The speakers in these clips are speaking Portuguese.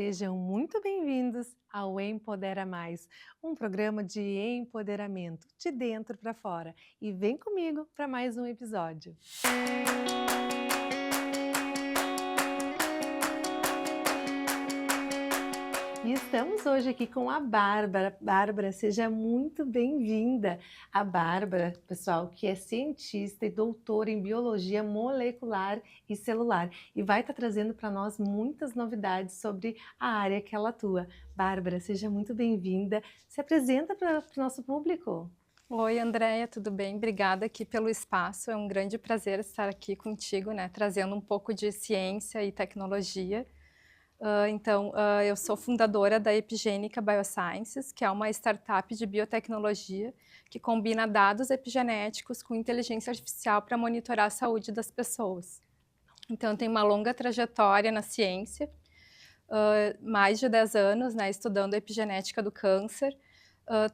Sejam muito bem-vindos ao Empodera Mais, um programa de empoderamento de dentro para fora. E vem comigo para mais um episódio. E estamos hoje aqui com a Bárbara. Bárbara, seja muito bem-vinda. A Bárbara, pessoal, que é cientista e doutora em biologia molecular e celular e vai estar trazendo para nós muitas novidades sobre a área que ela atua. Bárbara, seja muito bem-vinda. Se apresenta para o nosso público. Oi, Andréia, tudo bem? Obrigada aqui pelo espaço. É um grande prazer estar aqui contigo, né, trazendo um pouco de ciência e tecnologia. Eu sou fundadora da Epigênica Biosciences, que é uma startup de biotecnologia que combina dados epigenéticos com inteligência artificial para monitorar a saúde das pessoas. Então, eu tenho uma longa trajetória na ciência, mais de 10 anos, né, estudando a epigenética do câncer.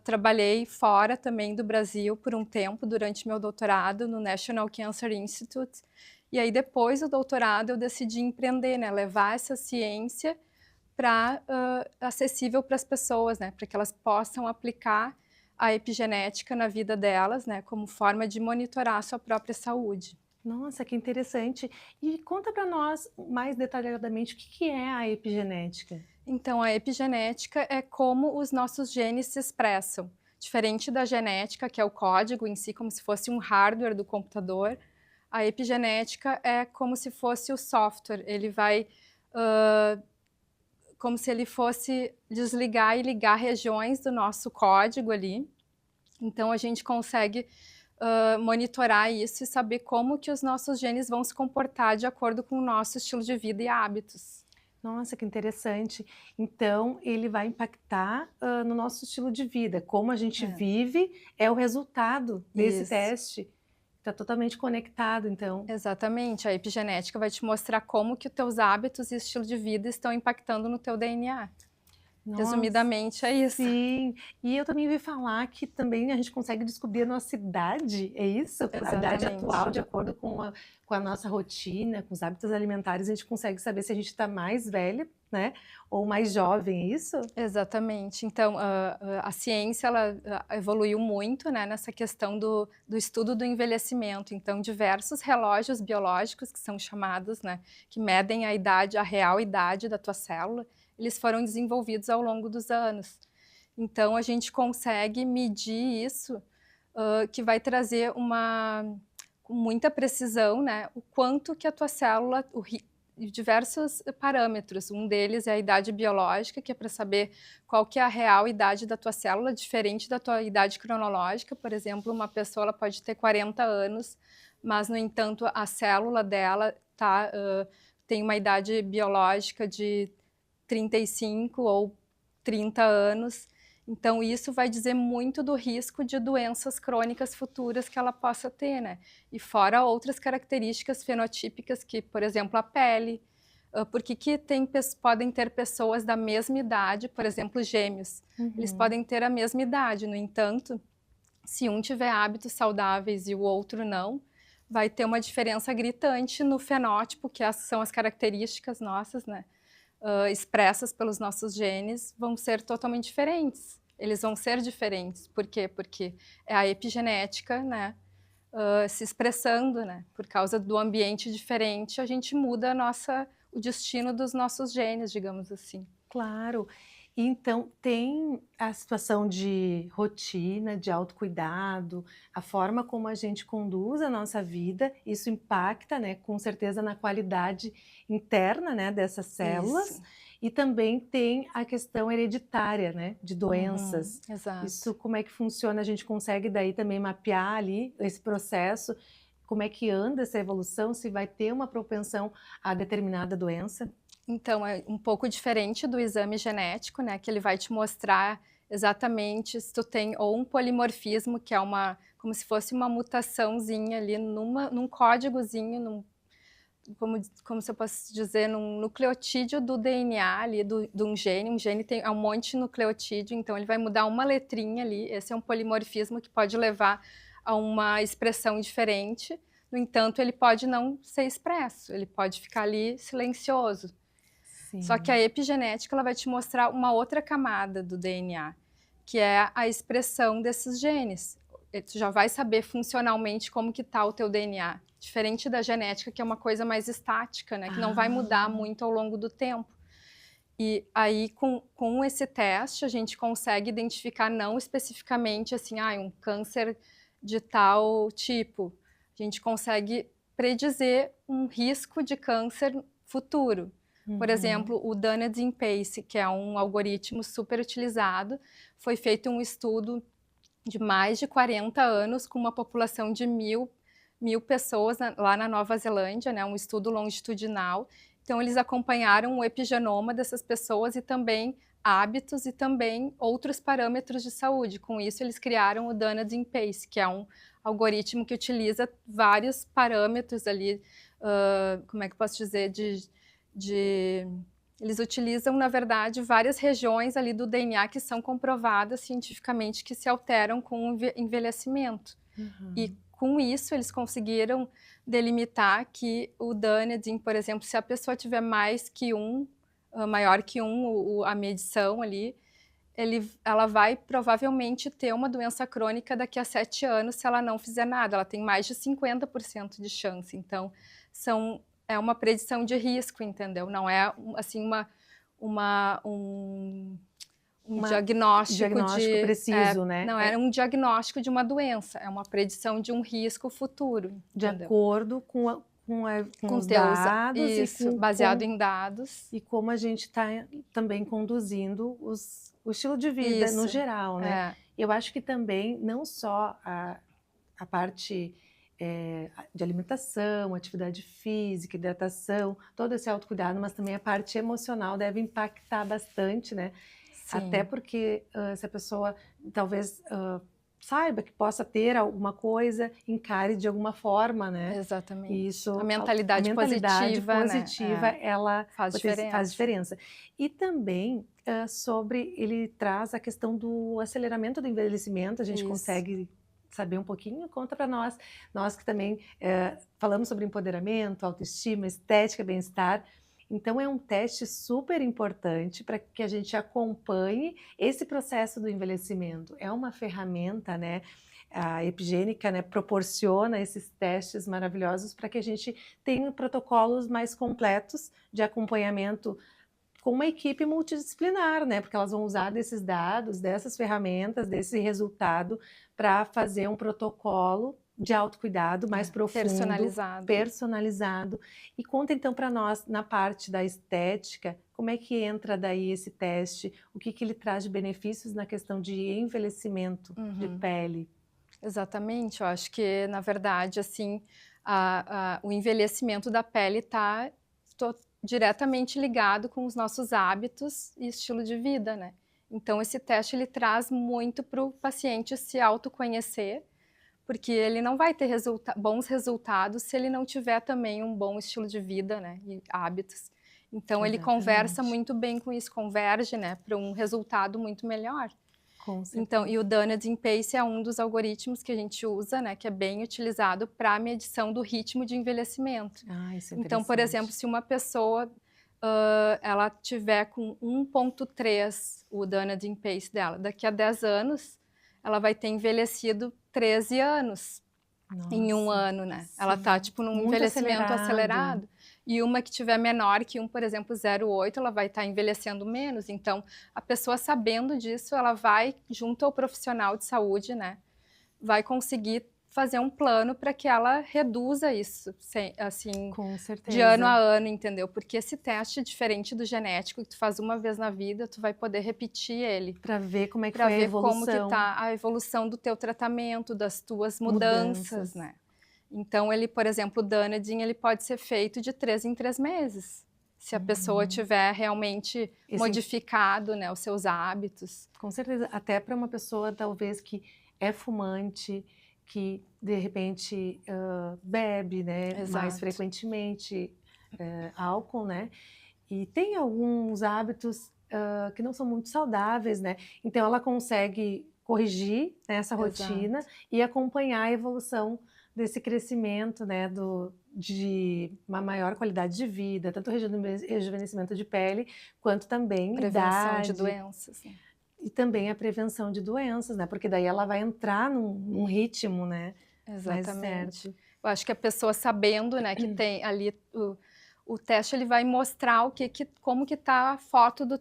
Trabalhei fora também do Brasil por um tempo, durante meu doutorado no National Cancer Institute. E aí, depois do doutorado, eu decidi empreender, né, levar essa ciência acessível para as pessoas, né, para que elas possam aplicar a epigenética na vida delas, né, como forma de monitorar a sua própria saúde. Nossa, que interessante. E conta para nós mais detalhadamente o que é a epigenética. Então, a epigenética é como os nossos genes se expressam. Diferente da genética, que é o código em si, como se fosse um hardware do computador, a epigenética é como se fosse o software. Ele vai, como se ele fosse desligar e ligar regiões do nosso código ali. Então, a gente consegue monitorar isso e saber como que os nossos genes vão se comportar de acordo com o nosso estilo de vida e hábitos. Nossa, que interessante. Então, ele vai impactar, no nosso estilo de vida. Como a gente É. vive é o resultado desse Isso. teste. Está totalmente conectado, então. Exatamente, a epigenética vai te mostrar como que os teus hábitos e estilo de vida estão impactando no teu DNA. Nossa, Resumidamente é isso. sim. E eu também ouvi falar que também a gente consegue descobrir a nossa idade, é isso? A idade Exatamente. atual, de acordo com a nossa rotina, com os hábitos alimentares, a gente consegue saber se a gente está mais velho, né, ou mais jovem, é isso? Exatamente. Então, a ciência ela evoluiu muito, né, nessa questão do estudo do envelhecimento. Então, diversos relógios biológicos que são chamados, né, que medem a idade, a real idade da tua célula, eles foram desenvolvidos ao longo dos anos. Então, a gente consegue medir isso, que vai trazer com muita precisão, né, o quanto que a tua célula, diversos parâmetros. Um deles é a idade biológica, que é para saber qual que é a real idade da tua célula, diferente da tua idade cronológica. Por exemplo, uma pessoa ela pode ter 40 anos, mas, no entanto, a célula dela tem uma idade biológica de 35 ou 30 anos. Então, isso vai dizer muito do risco de doenças crônicas futuras que ela possa ter, né? E fora outras características fenotípicas que, por exemplo, a pele. Por que podem ter pessoas da mesma idade, por exemplo, gêmeos? Eles Uhum. podem ter a mesma idade, no entanto, se um tiver hábitos saudáveis e o outro não, vai ter uma diferença gritante no fenótipo, que são as características nossas, né? Expressas pelos nossos genes vão ser totalmente diferentes. Eles vão ser diferentes. Por quê? Porque é a epigenética, né, se expressando, né? Por causa do ambiente diferente, a gente muda o destino dos nossos genes, digamos assim. Claro. Então, tem a situação de rotina, de autocuidado, a forma como a gente conduz a nossa vida, isso impacta, né, com certeza na qualidade interna, né, dessas Isso. células, e também tem a questão hereditária, né, de Uhum, doenças. exato. Isso como é que funciona? A gente consegue daí também mapear ali esse processo, como é que anda essa evolução, se vai ter uma propensão a determinada doença? Então, é um pouco diferente do exame genético, né, que ele vai te mostrar exatamente se tu tem ou um polimorfismo, que é como se fosse uma mutaçãozinha ali num códigozinho, como se eu posso dizer, num nucleotídeo do DNA ali, de um gene tem um monte de nucleotídeo, então ele vai mudar uma letrinha ali, esse é um polimorfismo que pode levar a uma expressão diferente, no entanto, ele pode não ser expresso, ele pode ficar ali silencioso. Só que a epigenética ela vai te mostrar uma outra camada do DNA, que é a expressão desses genes. Tu já vai saber funcionalmente como que tá o teu DNA, diferente da genética, que é uma coisa mais estática, né? Que não vai mudar muito ao longo do tempo. E aí, com esse teste, a gente consegue identificar não especificamente assim, um câncer de tal tipo. A gente consegue predizer um risco de câncer futuro. Por exemplo, o Dunnedin Pace, que é um algoritmo super utilizado, foi feito um estudo de mais de 40 anos com uma população de mil pessoas lá na Nova Zelândia, né, um estudo longitudinal. Então, eles acompanharam o epigenoma dessas pessoas e também hábitos e também outros parâmetros de saúde. Com isso, eles criaram o Dunnedin Pace, que é um algoritmo que utiliza vários parâmetros ali, como é que eu posso dizer, eles utilizam, na verdade, várias regiões ali do DNA que são comprovadas cientificamente que se alteram com o envelhecimento. E com isso, eles conseguiram delimitar que o Dunnedin, por exemplo, se a pessoa tiver mais que maior que a medição ali, ela vai provavelmente ter uma doença crônica daqui a 7 anos se ela não fizer nada. Ela tem mais de 50% de chance. Então, é uma predição de risco, entendeu? Não é assim um diagnóstico preciso, né? Não é um diagnóstico de uma doença, é uma predição de um risco futuro. De entendeu? acordo com os dados. Isso, baseado em dados. E como a gente está também conduzindo o estilo de vida no geral, né? Eu acho que também, não só a parte de alimentação, atividade física, hidratação, todo esse autocuidado, mas também a parte emocional deve impactar bastante, né? Sim. Até porque se a pessoa talvez saiba que possa ter alguma coisa, encare de alguma forma, né? Exatamente. Isso, a mentalidade positiva, né? Ela faz diferença. E também ele traz a questão do aceleramento do envelhecimento, a gente consegue saber um pouquinho? Conta para nós que também falamos sobre empoderamento, autoestima, estética, bem-estar. Então, é um teste super importante para que a gente acompanhe esse processo do envelhecimento. É uma ferramenta, né? A Epigênica, né, proporciona esses testes maravilhosos para que a gente tenha protocolos mais completos de acompanhamento com uma equipe multidisciplinar, né? Porque elas vão usar desses dados, dessas ferramentas, desse resultado para fazer um protocolo de autocuidado mais profundo, personalizado. E conta então para nós, na parte da estética, como é que entra daí esse teste, o que ele traz de benefícios na questão de envelhecimento de pele? Exatamente, eu acho que, na verdade, assim, o envelhecimento da pele está diretamente ligado com os nossos hábitos e estilo de vida, né? Então, esse teste ele traz muito para o paciente se autoconhecer, porque ele não vai ter bons resultados se ele não tiver também um bom estilo de vida, né, e hábitos. Então, ele conversa muito bem com isso, converge, né, para um resultado muito melhor. Então, e o Dunnedin Pace é um dos algoritmos que a gente usa, né, que é bem utilizado para a medição do ritmo de envelhecimento. Isso é então, por exemplo, se uma pessoa ela tiver com 1,3 o Dunnedin Pace dela, daqui a 10 anos, ela vai ter envelhecido 13 anos em um ano, né? Sim. Ela tá, tipo, num envelhecimento acelerado. E uma que tiver menor que por exemplo, 0,8, ela vai estar envelhecendo menos. Então, a pessoa sabendo disso, ela vai, junto ao profissional de saúde, né? Vai conseguir fazer um plano para que ela reduza isso, assim, de ano a ano, entendeu? Porque esse teste, diferente do genético, que tu faz uma vez na vida, tu vai poder repetir ele. Para ver como é que foi a evolução. Como que tá a evolução do teu tratamento, das tuas mudanças, né? Então, ele, por exemplo, o Dunnedin, ele pode ser feito de 3 em 3 meses. Se a pessoa tiver realmente modificado, né, os seus hábitos. Com certeza, até para uma pessoa, talvez, que é fumante, que de repente bebe, né, mais frequentemente álcool, né, e tem alguns hábitos que não são muito saudáveis, né, então ela consegue corrigir essa rotina e acompanhar a evolução desse crescimento, né, de uma maior qualidade de vida, tanto rejuvenescimento de pele, quanto também Prevenção de idade doenças, né? e também a prevenção de doenças, né? Porque daí ela vai entrar num ritmo, né, mais Exatamente. certo. Eu acho que a pessoa sabendo, né, que tem ali o teste, ele vai mostrar como que tá a foto da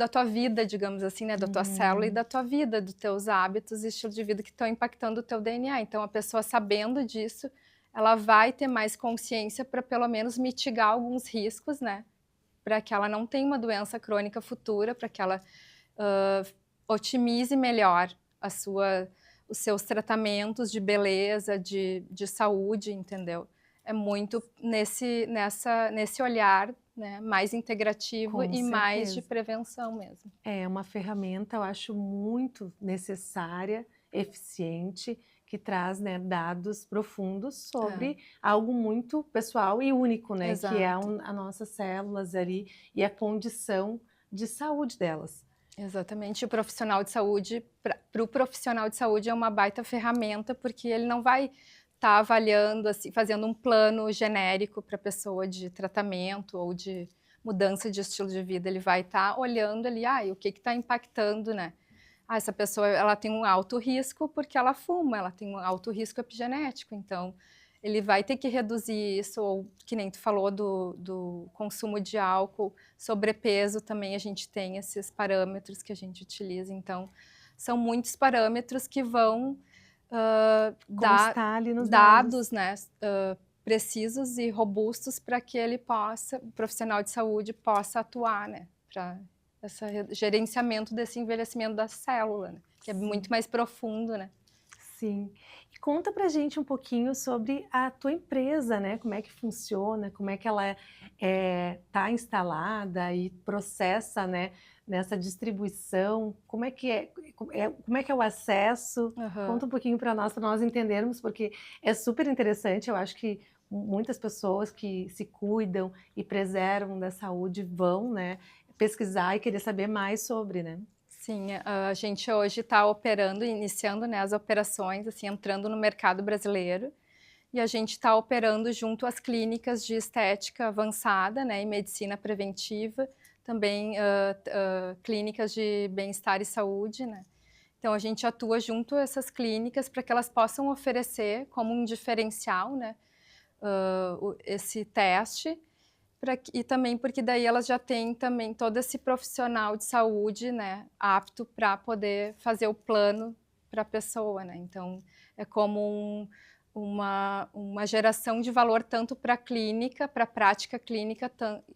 tua vida, digamos assim, né, da tua célula e da tua vida, dos teus hábitos e estilo de vida que estão impactando o teu DNA. Então, a pessoa sabendo disso, ela vai ter mais consciência para pelo menos mitigar alguns riscos, né, para que ela não tenha uma doença crônica futura, para que ela otimize melhor os seus tratamentos de beleza, de saúde, entendeu? É muito nesse olhar, né, mais integrativo Com e mais de certeza. prevenção mesmo. É uma ferramenta, eu acho, muito necessária, eficiente, que traz, né, dados profundos sobre algo muito pessoal e único, né, que é Exato, as nossas células ali e a condição de saúde delas. exatamente. O profissional de saúde, para o profissional de saúde é uma baita ferramenta, porque ele não vai estar avaliando, assim, fazendo um plano genérico para a pessoa de tratamento ou de mudança de estilo de vida. Ele vai estar olhando ali, o que está impactando, né? Essa pessoa ela tem um alto risco porque ela fuma, ela tem um alto risco epigenético, então ele vai ter que reduzir isso, ou que nem tu falou do consumo de álcool, sobrepeso também a gente tem esses parâmetros que a gente utiliza, então são muitos parâmetros que vão dar Constar ali nos dados. dados, né, precisos e robustos para que o profissional de saúde possa atuar, né, para esse gerenciamento desse envelhecimento da célula, né, que é muito Sim. mais profundo, né. Sim. E conta pra gente um pouquinho sobre a tua empresa, né? Como é que funciona, como é que ela tá instalada e processa, né, nessa distribuição, como é que é o acesso? Aham. Conta um pouquinho para nós entendermos, porque é super interessante, eu acho que muitas pessoas que se cuidam e preservam da saúde vão, né, pesquisar e querer saber mais sobre, né? Sim, a gente hoje está operando, iniciando, né, as operações, assim, entrando no mercado brasileiro, e a gente está operando junto às clínicas de estética avançada, né, e medicina preventiva, também clínicas de bem-estar e saúde, né. Então a gente atua junto a essas clínicas para que elas possam oferecer como um diferencial, né, esse teste, e também porque daí elas já têm também todo esse profissional de saúde, né, apto para poder fazer o plano para a pessoa, né. Então é como uma geração de valor tanto para a clínica, para a prática clínica,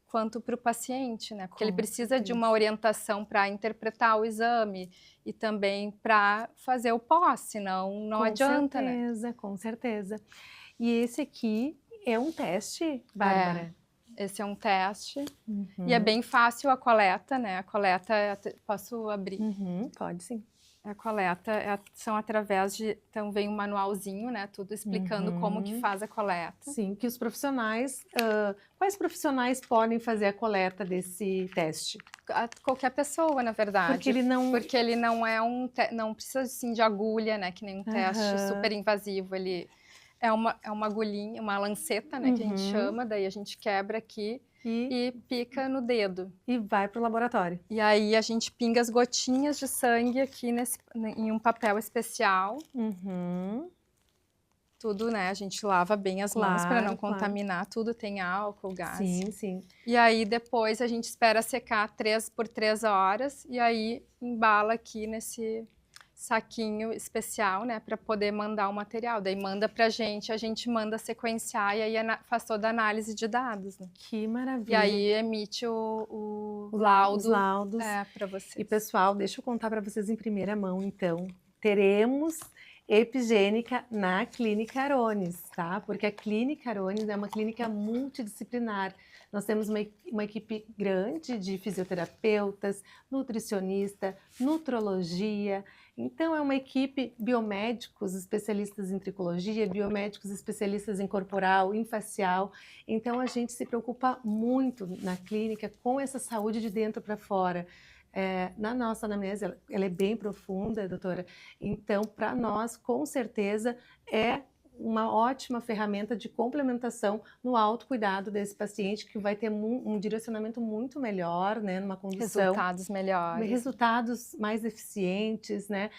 quanto para o paciente, né, porque ele Com precisa de uma certeza. orientação para interpretar o exame e também para fazer o pós, senão não Com adianta, né. certeza, com certeza. E esse aqui é um teste, É, Bárbara? esse é um teste. E é Uhum, bem fácil a coleta, né, a coleta posso abrir? uhum, pode sim. A coleta são através de então vem um manualzinho, né, tudo explicando como que Uhum. faz a coleta. Sim, que os profissionais, quais profissionais podem fazer a coleta desse teste? Qualquer pessoa, na Porque verdade, ele não. porque ele não é não precisa, assim, de agulha, né, que nem um teste super Aham. invasivo, ele é uma agulhinha, uma lanceta, né, que a gente Uhum. chama, daí a gente quebra aqui E, e pica no dedo. e vai para o laboratório. E aí a gente pinga as gotinhas de sangue aqui em um papel especial, Uhum. tudo, né, a gente lava bem as mãos para não Claro, claro. contaminar, tudo tem álcool, gás. Sim, sim. E aí depois a gente espera secar 3 por 3 horas e aí embala aqui nesse saquinho especial, né, para poder mandar o material. Daí manda pra gente, a gente manda sequenciar e aí faz toda a análise de dados, né. Que E maravilha. aí emite o Os laudo, laudos. para E vocês. pessoal, deixa eu contar para vocês em primeira mão, então. Teremos epigênica na Clínica Arones, tá? Porque a Clínica Arones é uma clínica multidisciplinar. Nós temos uma equipe grande de fisioterapeutas, nutricionista, nutrologia. Então, é uma equipe biomédicos especialistas em tricologia, biomédicos especialistas em corporal, em facial. Então, a gente se preocupa muito na clínica com essa saúde de dentro para fora. Na nossa anamnese, ela é bem profunda, doutora. Então, para nós, com certeza, é uma ótima ferramenta de complementação no autocuidado desse paciente, que vai ter um direcionamento muito melhor, né, numa condução, Resultados melhores. resultados mais eficientes, né?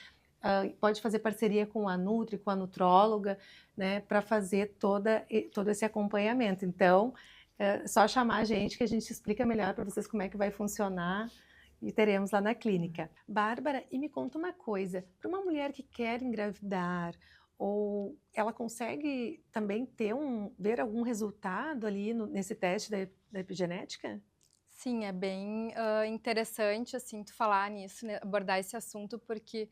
Pode fazer parceria com a Nutri, com a nutróloga, né, para fazer todo esse acompanhamento. Então, é só chamar a gente que a gente explica melhor para vocês como é que vai funcionar e teremos lá na clínica. Bárbara, e me conta uma coisa, para uma mulher que quer engravidar, ou ela consegue também ver algum resultado ali nesse teste da epigenética? Sim, é bem interessante assim tu falar nisso, né, abordar esse assunto, porque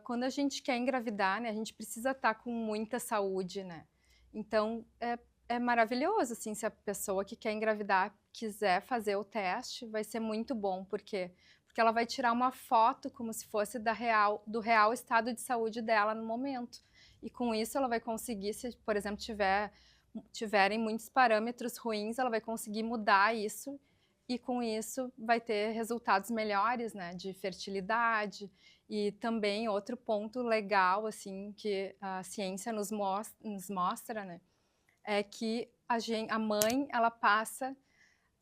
quando a gente quer engravidar, né, a gente precisa estar com muita saúde, né? Então é maravilhoso assim, se a pessoa que quer engravidar quiser fazer o teste, vai ser muito bom, porque ela vai tirar uma foto como se fosse do real estado de saúde dela no momento. E com isso ela vai conseguir, se por exemplo tiverem muitos parâmetros ruins, ela vai conseguir mudar isso, e com isso vai ter resultados melhores, né, de fertilidade. E também outro ponto legal, assim, que a ciência nos mostra, né, é que a mãe, ela passa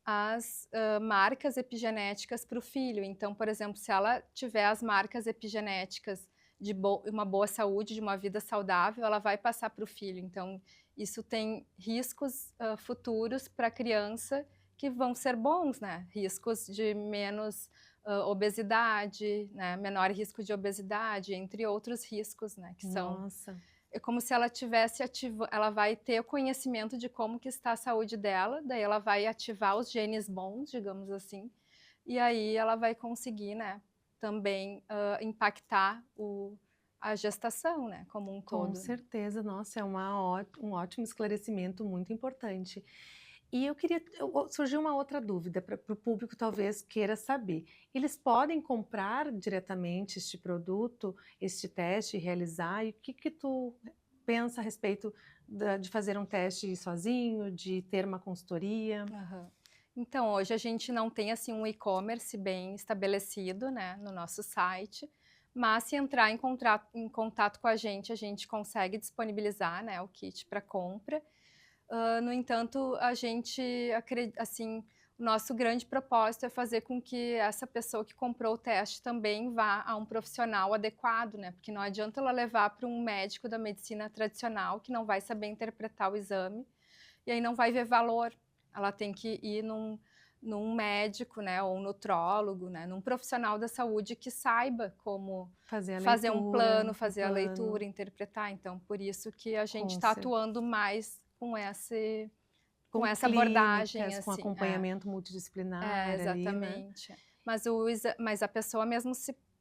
as marcas epigenéticas para o filho. Então, por exemplo, se ela tiver as marcas epigenéticas de uma boa saúde, de uma vida saudável, ela vai passar para o filho. Então, isso tem riscos futuros para a criança que vão ser bons, né? Riscos de menos obesidade, né? Menor risco de obesidade, entre outros riscos, né? Que são... Nossa. É como se ela tivesse ela vai ter o conhecimento de como que está a saúde dela, daí ela vai ativar os genes bons, digamos assim, e aí ela vai conseguir, né, também impactar a gestação, né, como um todo. Com certeza, nossa, é um ótimo esclarecimento, muito importante. E surgiu uma outra dúvida para o público talvez queira saber. Eles podem comprar diretamente este produto, este teste, e realizar? E o que tu pensa a respeito de fazer um teste sozinho, de ter uma consultoria? Aham. Então, hoje a gente não tem assim um e-commerce bem estabelecido, né, no nosso site, mas se entrar em contato com a gente consegue disponibilizar, né, o kit para compra. No entanto, a gente assim, o nosso grande propósito é fazer com que essa pessoa que comprou o teste também vá a um profissional adequado, né? Porque não adianta ela levar para um médico da medicina tradicional que não vai saber interpretar o exame e aí não vai ver valor. Ela tem que ir num médico, né, ou um nutrólogo, né, num profissional da saúde que saiba como fazer um plano, fazer a leitura, interpretar. Então, por isso que a gente está atuando mais com essa abordagem, assim. Com acompanhamento multidisciplinar exatamente. Ali, né? Mas a pessoa mesmo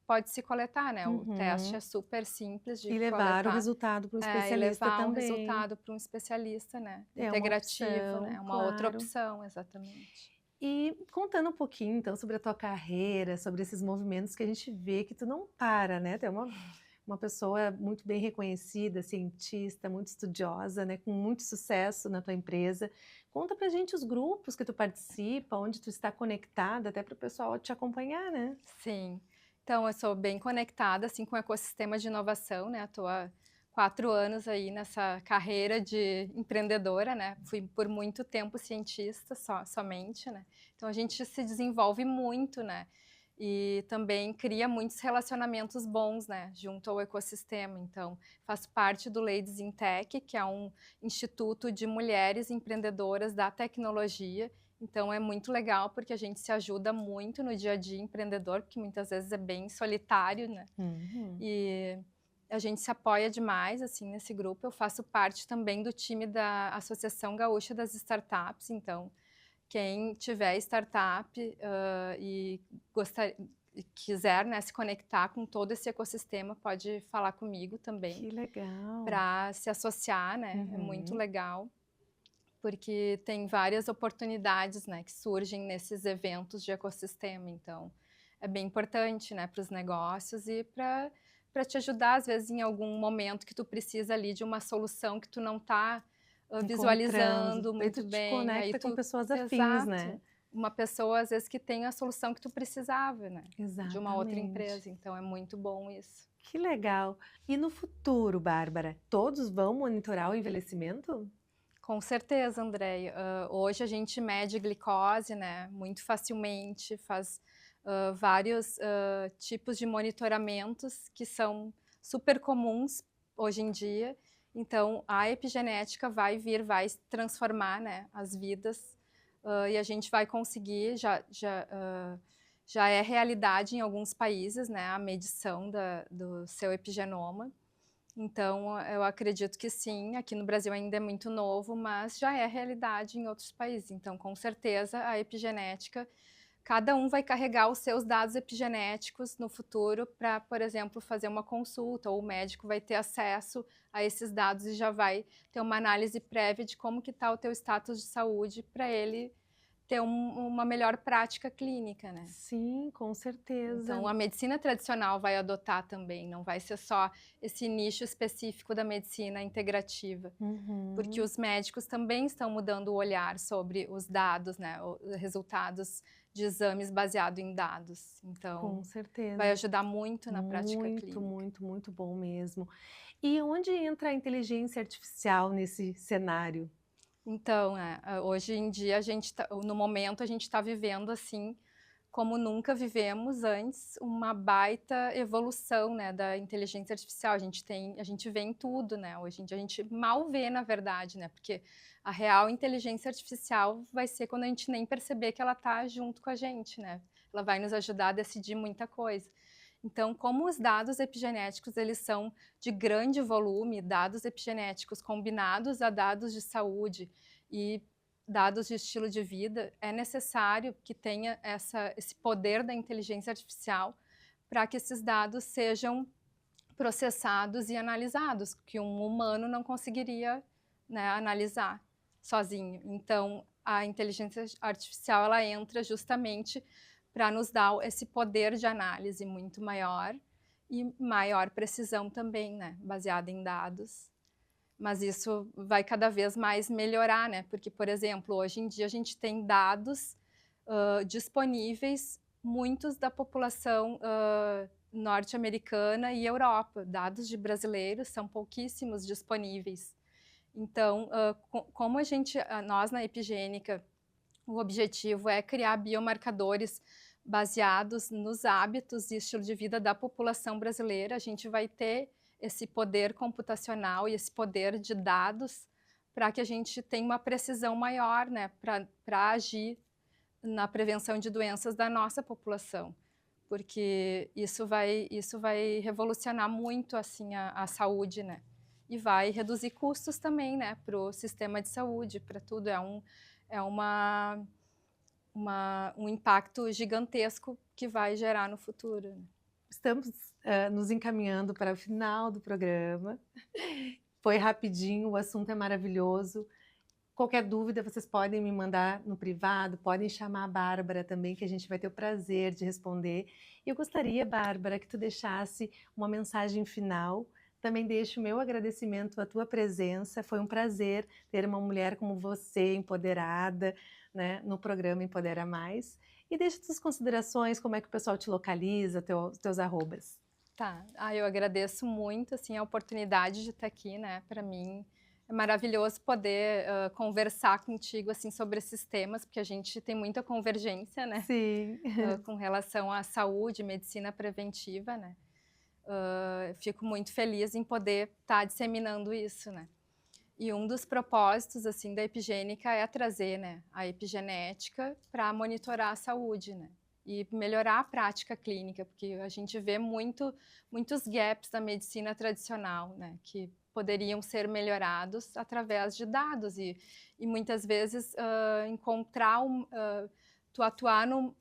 pode se coletar, né? O teste é super simples de coletar. E levar o resultado para um especialista levar também. o resultado para um especialista, né? É Integrativo, uma opção, né? Uma outra opção, exatamente. E contando um pouquinho, então, sobre a tua carreira, sobre esses movimentos que a gente vê que tu não para, né? Tu é uma pessoa muito bem reconhecida, cientista, muito estudiosa, né? Com muito sucesso na tua empresa. Conta pra gente os grupos que tu participa, onde tu está conectada, até para o pessoal te acompanhar, né? Sim. Então, eu sou bem conectada, assim, com o ecossistema de inovação, né? Estou há 4 anos aí nessa carreira de empreendedora, né? Fui por muito tempo cientista somente, né? Então, a gente se desenvolve muito, né? E também cria muitos relacionamentos bons, né? Junto ao ecossistema. Então, faço parte do Ladies in Tech, que é um instituto de mulheres empreendedoras da tecnologia. Então, é muito legal, porque a gente se ajuda muito no dia a dia empreendedor, porque muitas vezes é bem solitário, né? E a gente se apoia demais, assim, nesse grupo. Eu faço parte também do time da Associação Gaúcha das Startups. Então, quem tiver startup e quiser, né, se conectar com todo esse ecossistema, pode falar comigo também. Que legal! Para se associar, né? É muito legal, porque tem várias oportunidades, né, que surgem nesses eventos de ecossistema. Então, é bem importante, né, para os negócios e para te ajudar, às vezes, em algum momento que tu precisa ali de uma solução que tu não está visualizando muito bem. Aí tu te conecta com pessoas afins, exato, né? uma pessoa, às vezes, que tem a solução que tu precisava, né, de uma outra Exatamente. empresa, então é muito bom isso. Que legal. E no futuro, Bárbara, todos vão monitorar o envelhecimento? Com certeza, Andréia. Hoje a gente mede glicose, né, muito facilmente, faz, vários, tipos de monitoramentos que são super comuns hoje em dia. Então, a epigenética vai transformar, né, as vidas, e a gente vai conseguir, já é realidade em alguns países, né, a medição do seu epigenoma. Então, eu acredito que sim, aqui no Brasil ainda é muito novo, mas já é realidade em outros países. Então, com certeza, a epigenética, cada um vai carregar os seus dados epigenéticos no futuro para, por exemplo, fazer uma consulta, ou o médico vai ter acesso a esses dados e já vai ter uma análise prévia de como que está o teu status de saúde para ele ter uma melhor prática clínica, né. Sim, com Então, certeza. a medicina tradicional vai adotar também, não vai ser só esse nicho específico da medicina integrativa, porque Uhum, os médicos também estão mudando o olhar sobre os dados, né, os resultados de exames baseado em dados. Então, com vai certeza. ajudar muito na prática Muito, clínica. muito, muito bom mesmo. E onde entra a inteligência artificial nesse cenário? Então, hoje em dia no momento a gente está vivendo, assim, como nunca vivemos antes, uma baita evolução, né, da inteligência artificial. A gente vê em tudo, né, hoje em dia a gente mal vê, na verdade, né, porque a real inteligência artificial vai ser quando a gente nem perceber que ela está junto com a gente, né. Ela vai nos ajudar a decidir muita coisa. Então, como os dados epigenéticos, eles são de grande volume, dados epigenéticos combinados a dados de saúde e dados de estilo de vida, é necessário que tenha esse poder da inteligência artificial para que esses dados sejam processados e analisados, que um humano não conseguiria, né, analisar sozinho. Então, a inteligência artificial, ela entra justamente para nos dar esse poder de análise muito maior e maior precisão também, né, baseada em dados. Mas isso vai cada vez mais melhorar, né, porque, por exemplo, hoje em dia a gente tem dados, disponíveis, muitos da população, norte-americana e Europa. Dados de brasileiros são pouquíssimos disponíveis. Então, como nós na Epigênica, o objetivo é criar biomarcadores baseados nos hábitos e estilo de vida da população brasileira. A gente vai ter esse poder computacional e esse poder de dados para que a gente tenha uma precisão maior, né, para agir na prevenção de doenças da nossa população, porque isso vai revolucionar muito, assim, a saúde, né, e vai reduzir custos também, né, para o sistema de saúde, para tudo. É um impacto gigantesco que vai gerar no futuro, né. Estamos, nos encaminhando para o final do programa. Foi rapidinho, o assunto é maravilhoso. Qualquer dúvida, vocês podem me mandar no privado, podem chamar a Bárbara também, que a gente vai ter o prazer de responder. E eu gostaria, Bárbara, que tu deixasse uma mensagem final. Também deixo o meu agradecimento à tua presença. Foi um prazer ter uma mulher como você, empoderada, né, no programa Empodera Mais. E deixa tuas considerações, como é que o pessoal te localiza, teus arrobas. Tá. Eu agradeço muito, assim, a oportunidade de estar aqui, né, para mim é maravilhoso poder, conversar contigo, assim, sobre esses temas, porque a gente tem muita convergência, né, Sim. com relação à saúde, medicina preventiva, né. Eu fico muito feliz em poder estar disseminando isso, né. E um dos propósitos, assim, da Epigênica é trazer, né, a epigenética para monitorar a saúde, né, e melhorar a prática clínica, porque a gente vê muitos gaps na medicina tradicional, né, que poderiam ser melhorados através de dados e muitas vezes, tu atuar no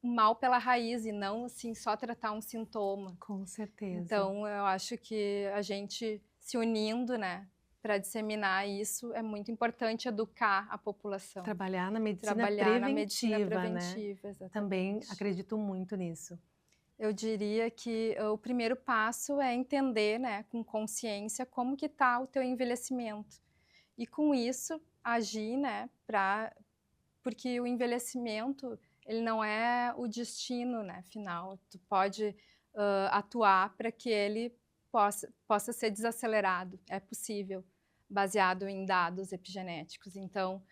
mal pela raiz e não, assim, só tratar um sintoma. Com certeza. Então, eu acho que a gente se unindo, né, para disseminar isso, é muito importante educar a população. Trabalhar na medicina Trabalhar na medicina preventiva, né. preventiva, Também exatamente. acredito muito nisso. Eu diria que o primeiro passo é entender, né, com consciência, como que está o teu envelhecimento. E com isso, agir, né, porque o envelhecimento, ele não é o destino, né, final. Tu pode atuar para que ele possa ser desacelerado, é possível, baseado em dados epigenéticos. Então,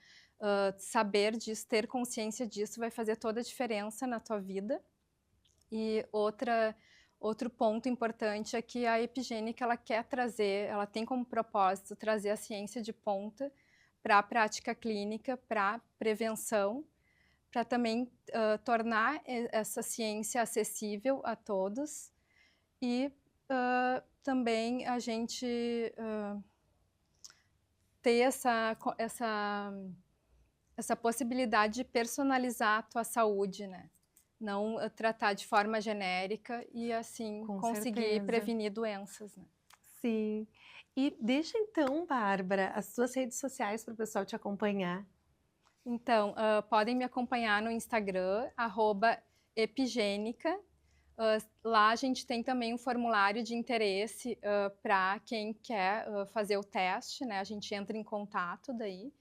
saber disso, ter consciência disso vai fazer toda a diferença na tua vida. E outro ponto importante é que a epigênica, ela quer trazer, ela tem como propósito trazer a ciência de ponta para a prática clínica, para prevenção, para também tornar essa ciência acessível a todos e também a gente ter essa possibilidade de personalizar a tua saúde, né? Não tratar de forma genérica e assim Com conseguir certeza. prevenir doenças, né? Sim. E deixa então, Bárbara, as suas redes sociais para o pessoal te acompanhar. Então, podem me acompanhar no Instagram, @epigênica. Lá a gente tem também um formulário de interesse para quem quer fazer o teste, né? A gente entra em contato daí.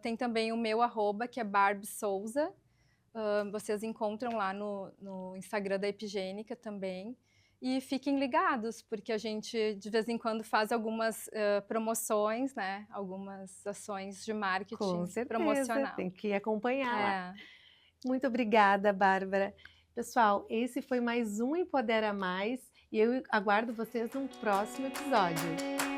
Tem também o meu @, que é @barbsouza. Vocês encontram lá no Instagram da Epigênica também. E fiquem ligados, porque a gente de vez em quando faz algumas promoções, né? Algumas ações de marketing Com certeza, promocional. tem que acompanhar lá. É. Muito obrigada, Bárbara. Pessoal, esse foi mais um Empodera Mais e eu aguardo vocês num próximo episódio.